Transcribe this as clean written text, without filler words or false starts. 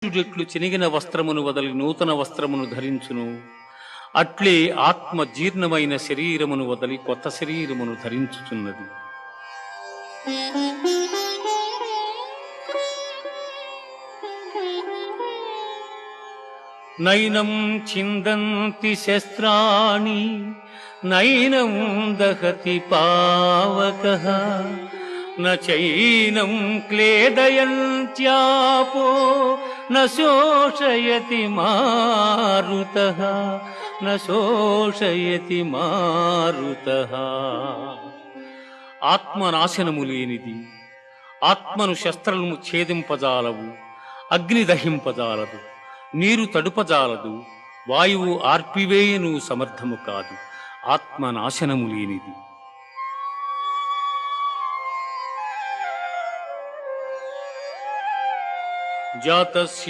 సూర్యుడెట్లు చినిగిన వస్త్రమును వదలి నూతన వస్త్రమును ధరించును, అట్లే ఆత్మ జీర్ణమైన శరీరమును వదలి కొత్త శరీరమును ధరించుచున్నది. నైనం చిందంతి శస్త్రాణి నైనం దహతి పావకః నైనం క్లేదయంత్యాపో నశోషయతి మారుతః నశోషయతి మారుతః. ఆత్మనాశనము లేనిది, ఆత్మను శస్త్రము ఛేదింపజాలవు, అగ్ని దహింపజాలదు, నీరు తడుపజాలదు, వాయువు ఆర్పివేయను సమర్థము కాదు. ఆత్మనాశనము లేనిది. జాతస్య